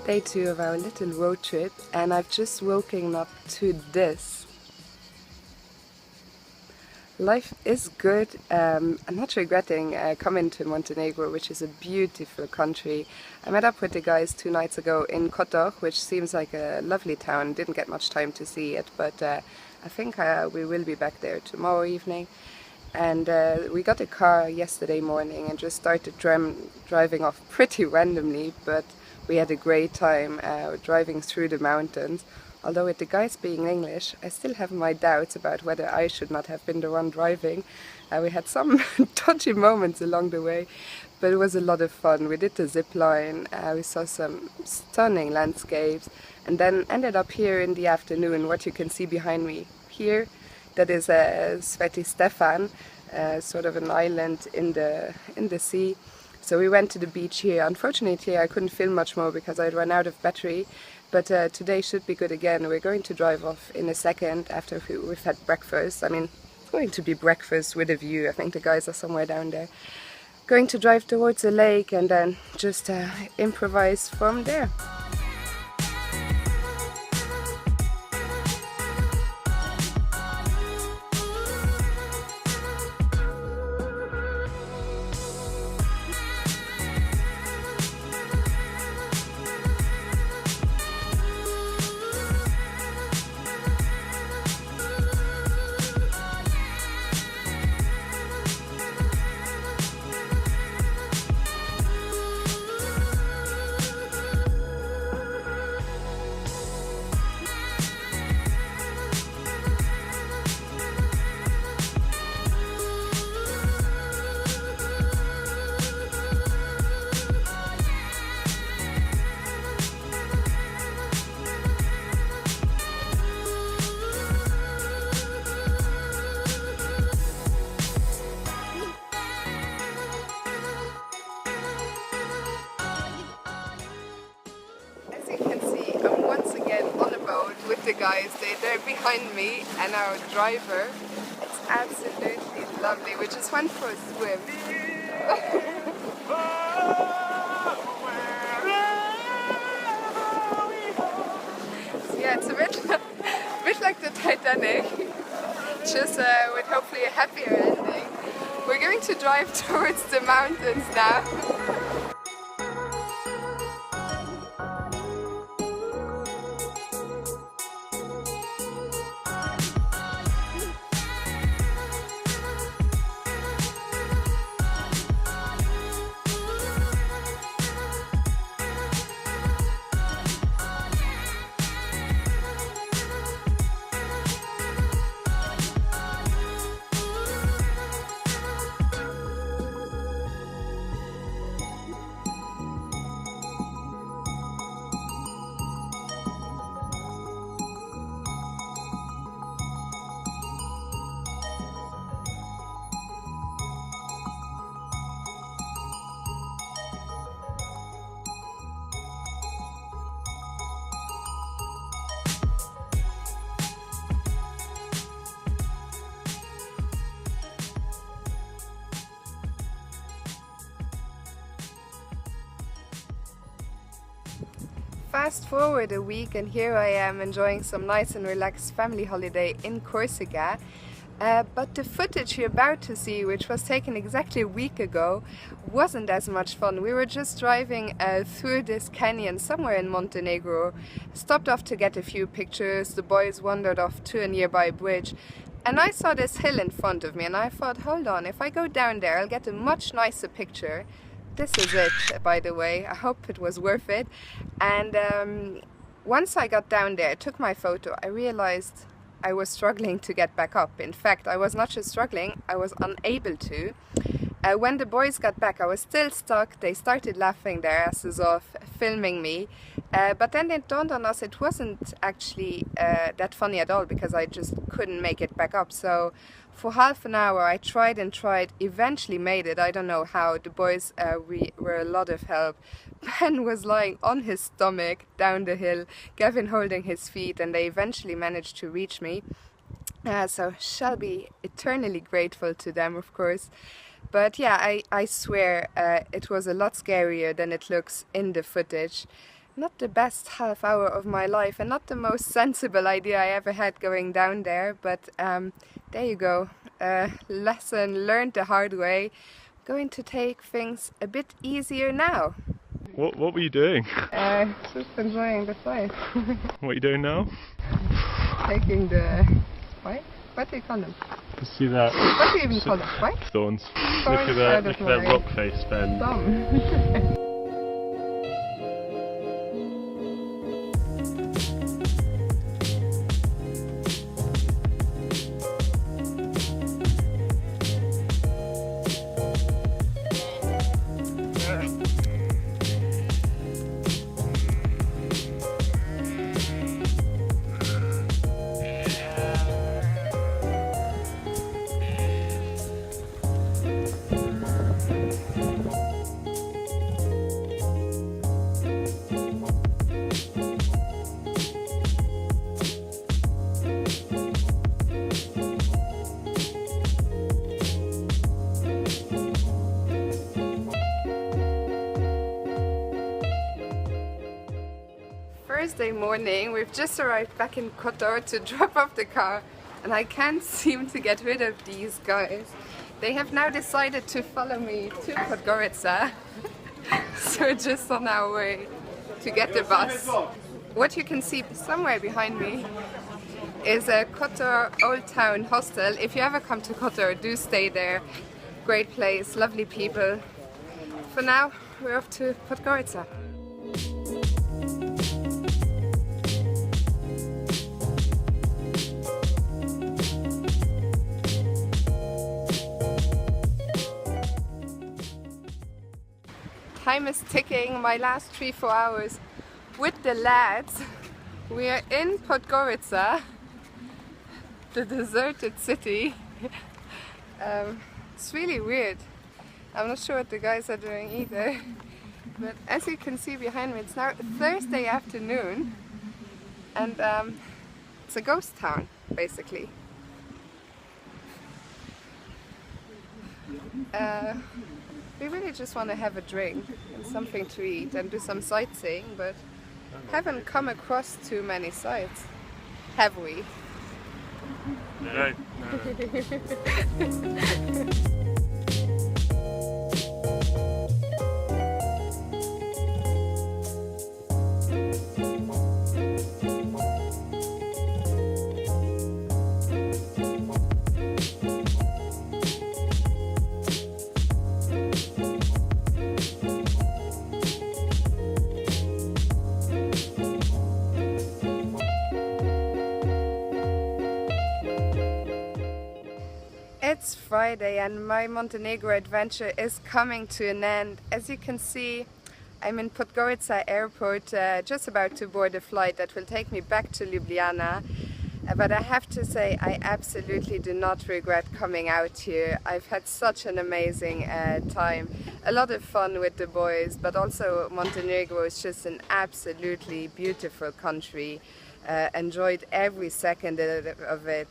Day 2 of our little road trip, and I've just woken up to this. Life is good. I'm not regretting coming to Montenegro, which is a beautiful country. I met up with the guys 2 nights ago in Qatar, which seems like a lovely town. Didn't get much time to see it, but I think we will be back there tomorrow evening. And we got a car yesterday morning and just started driving off pretty randomly, but we had a great time driving through the mountains. Although with the guys being English, I still have my doubts about whether I should not have been the one driving. We had some dodgy moments along the way, but it was a lot of fun. We did the zip line, we saw some stunning landscapes, and then ended up here in the afternoon. What you can see behind me here, that is Sveti Stefan, sort of an island in the sea. So we went to the beach here. Unfortunately, I couldn't film much more because I'd run out of battery, but today should be good again. We're going to drive off in a second after we've had breakfast. I mean, it's going to be breakfast with a view. I think the guys are somewhere down there. Going to drive towards the lake and then just improvise from there. With the guys, they're behind me, and our driver. It's absolutely lovely. We just went for a swim. So yeah, it's a bit like the Titanic, just with hopefully a happier ending. We're going to drive towards the mountains now. Fast forward a week and here I am enjoying some nice and relaxed family holiday in Corsica. But the footage you're about to see, which was taken exactly a week ago, wasn't as much fun. We were just driving through this canyon somewhere in Montenegro, stopped off to get a few pictures. The boys wandered off to a nearby bridge, and I saw this hill in front of me and I thought, hold on, if I go down there I'll get a much nicer picture. This is it, by the way. I hope it was worth it. And once I got down there, I took my photo, I realized I was struggling to get back up. In fact, I was not just struggling, I was unable to. When the boys got back, I was still stuck. They started laughing their asses off, filming me. But then it dawned on us it wasn't actually that funny at all, because I just couldn't make it back up. So for half an hour I tried and tried, eventually made it. I don't know how. The boys were a lot of help. Ben was lying on his stomach down the hill, Gavin holding his feet, and they eventually managed to reach me. So shall be eternally grateful to them, of course. But yeah, I swear it was a lot scarier than it looks in the footage. not the best half hour of my life and not the most sensible idea I ever had going down there, but there you go. Lesson learned the hard way. Going to take things a bit easier now. What were you doing? Just enjoying the flight. What are you doing now? Taking the... What do you call them? See that? What do you even call them? What? Thorns. Look at that rock face, Ben. Thumb. Thursday morning, we've just arrived back in Qatar to drop off the car, and I can't seem to get rid of these guys. They have now decided to follow me to Podgorica, so we're just on our way to get the bus. What you can see somewhere behind me is a Qatar Old Town hostel. If you ever come to Qatar, do stay there. Great place, lovely people. For now, we're off to Podgorica. Time is ticking, my last 3-4 hours with the lads. We are in Podgorica, the deserted city. It's really weird. I'm not sure what the guys are doing either. But as you can see behind me, it's now Thursday afternoon, and it's a ghost town, basically. We really just want to have a drink and something to eat and do some sightseeing, but haven't come across too many sites, have we? No. It's Friday and my Montenegro adventure is coming to an end. As you can see, I'm in Podgorica airport, just about to board a flight that will take me back to Ljubljana. But I have to say, I absolutely do not regret coming out here. I've had such an amazing time. A lot of fun with the boys, but also Montenegro is just an absolutely beautiful country. Enjoyed every second of it.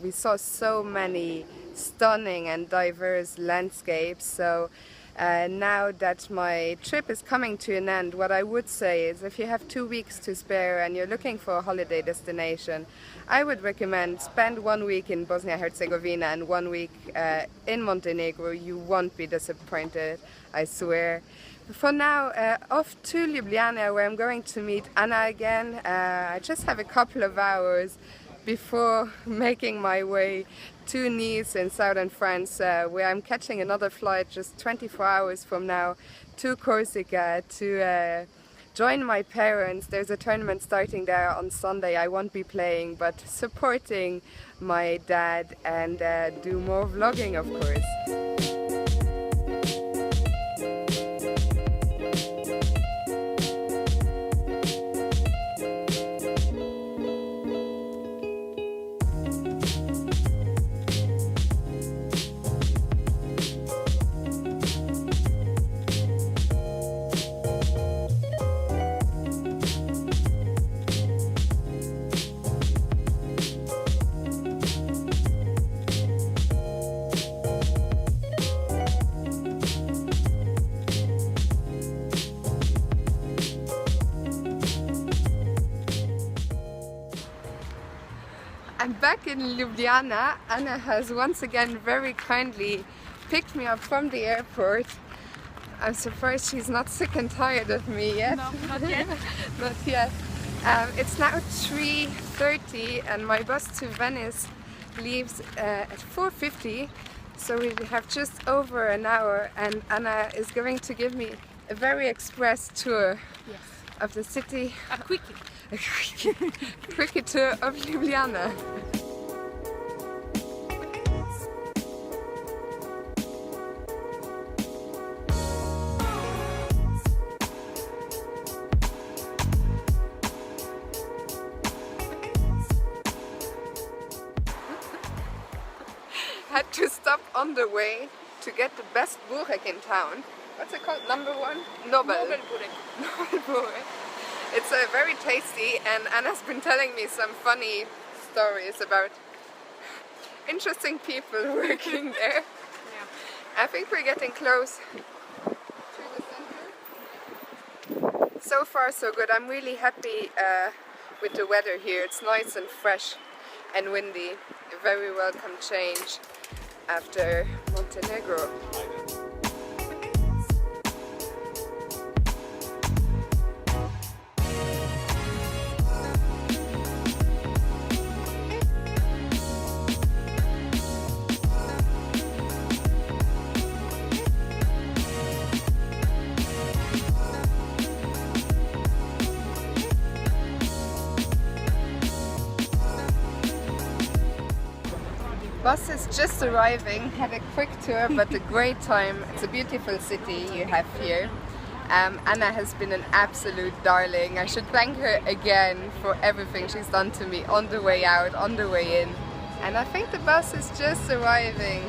We saw so many stunning and diverse landscapes. So now that my trip is coming to an end, what I would say is if you have 2 weeks to spare and you're looking for a holiday destination, I would recommend spend 1 week in Bosnia-Herzegovina and 1 week in Montenegro. You won't be disappointed, I swear. For now, off to Ljubljana, where I'm going to meet Anna again. I just have a couple of hours before making my way to Nice in southern France, where I'm catching another flight just 24 hours from now to Corsica to join my parents. There's a tournament starting there on Sunday. I won't be playing, but supporting my dad and do more vlogging, of course. I'm back in Ljubljana. Anna has once again very kindly picked me up from the airport. I'm surprised she's not sick and tired of me yet. No, not yet. Not yet. It's now 3:30 and my bus to Venice leaves at 4:50. So we have just over an hour and Anna is going to give me a very express tour of the city. A quickie. A quickie tour of Ljubljana. Had to stop on the way to get the best burek in town. What's it called? Number one? Nobel. Nobel burek. Nobel burek. It's very tasty, and Anna's been telling me some funny stories about interesting people working there. Yeah. I think we're getting close to the center. So far so good. I'm really happy with the weather here. It's nice and fresh and windy. A very welcome change after Montenegro. Bus is just arriving, had a quick tour but a great time. It's a beautiful city you have here. Anna has been an absolute darling. I should thank her again for everything she's done to me on the way out, on the way in. And I think the bus is just arriving.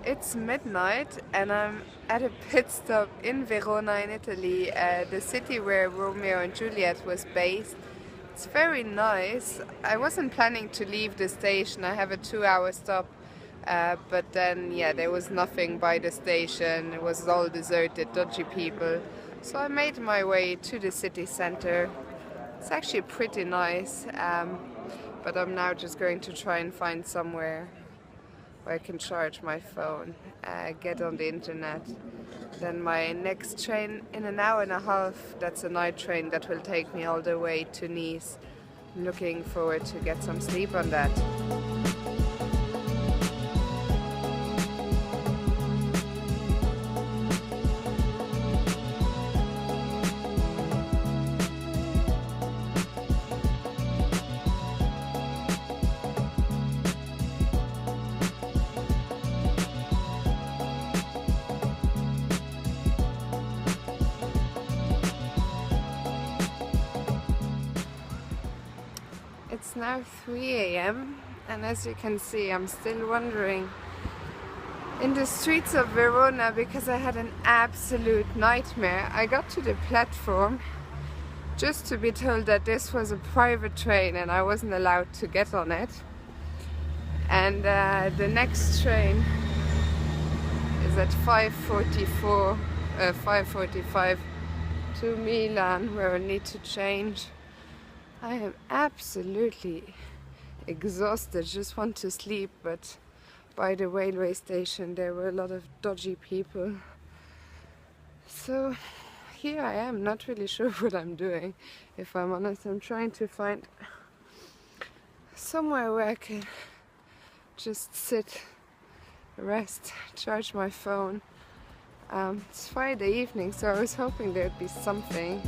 It's midnight and I'm at a pit stop in Verona in Italy, the city where Romeo and Juliet was based. It's very nice. I wasn't planning to leave the station. I have a 2-hour stop, but then there was nothing by the station. It was all deserted, dodgy people. So I made my way to the city center. It's actually pretty nice, but I'm now just going to try and find somewhere where I can charge my phone, get on the internet. Then my next train in an hour and a half, that's a night train that will take me all the way to Nice. I'm looking forward to get some sleep on that. It's now 3 AM and as you can see I'm still wandering in the streets of Verona because I had an absolute nightmare. I got to the platform just to be told that this was a private train and I wasn't allowed to get on it. And the next train is at 5:45 to Milan where I need to change. I am absolutely exhausted, just want to sleep, but by the railway station there were a lot of dodgy people. So here I am, not really sure what I'm doing, if I'm honest. I'm trying to find somewhere where I can just sit, rest, charge my phone. It's Friday evening, so I was hoping there'd be something.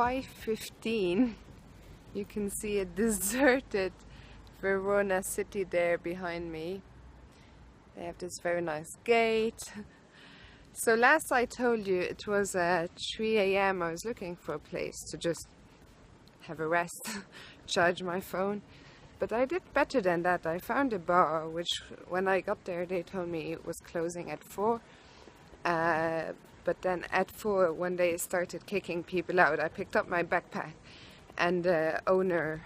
5:15. You can see a deserted Verona city there behind me. They have this very nice gate. So last I told you it was at 3 a.m. I was looking for a place to just have a rest, charge my phone. But I did better than that. I found a bar, which when I got there they told me it was closing at 4. But then at 4, when they started kicking people out, I picked up my backpack and the owner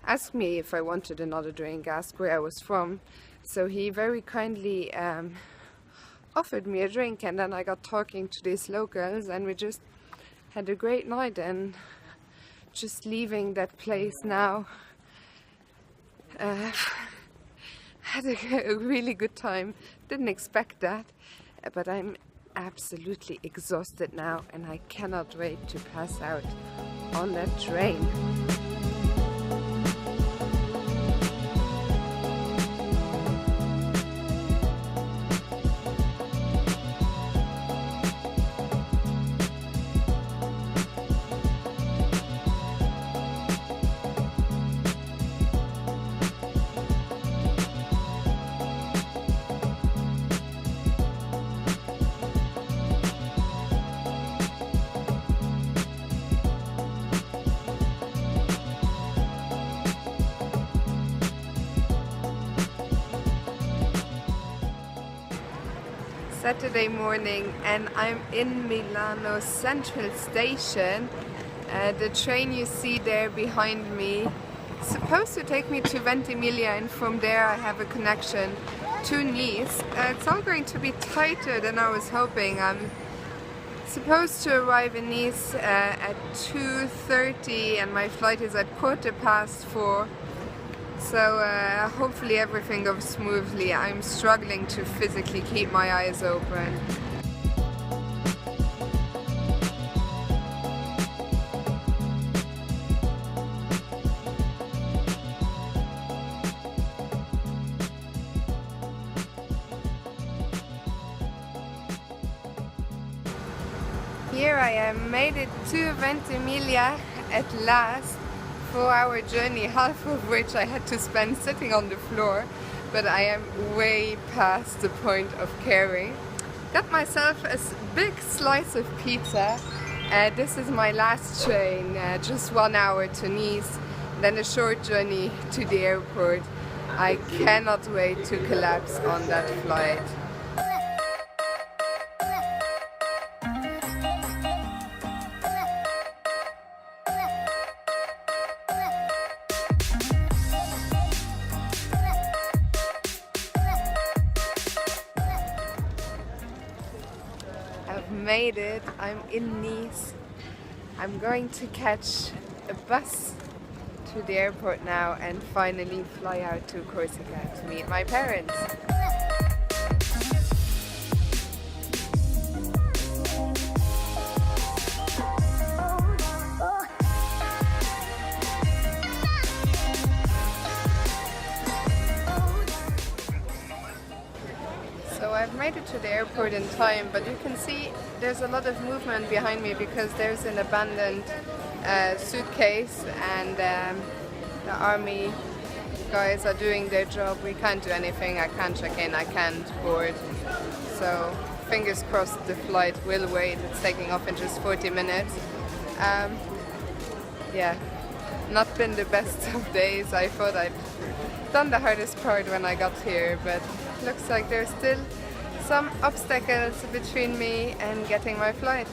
asked me if I wanted another drink, asked where I was from. So he very kindly offered me a drink, and then I got talking to these locals and we just had a great night, and just leaving that place now. Had a really good time. Didn't expect that, but I'm absolutely exhausted now and I cannot wait to pass out on that train. Saturday morning and I'm in Milano Central Station. The train you see there behind me is supposed to take me to Ventimiglia, and from there I have a connection to Nice. It's all going to be tighter than I was hoping. I'm supposed to arrive in Nice at 2:30 and my flight is at 4:15. So hopefully everything goes smoothly. I'm struggling to physically keep my eyes open. Here I am, made it to Ventimiglia at last. 4-hour journey, half of which I had to spend sitting on the floor, but I am way past the point of caring. Got myself a big slice of pizza. This is my last train, just 1 hour to Nice, then a short journey to the airport. I cannot wait to collapse on that flight. I've made it. I'm in Nice. I'm going to catch a bus to the airport now and finally fly out to Corsica to meet my parents. So I've made it to the airport in time, but you can see there's a lot of movement behind me because there's an abandoned suitcase and the army guys are doing their job. We can't do anything. I can't check in, I can't board. So fingers crossed the flight will wait. It's taking off in just 40 minutes. Yeah, not been the best of days. I thought I'd done the hardest part when I got here, but looks like there's still some obstacles between me and getting my flight.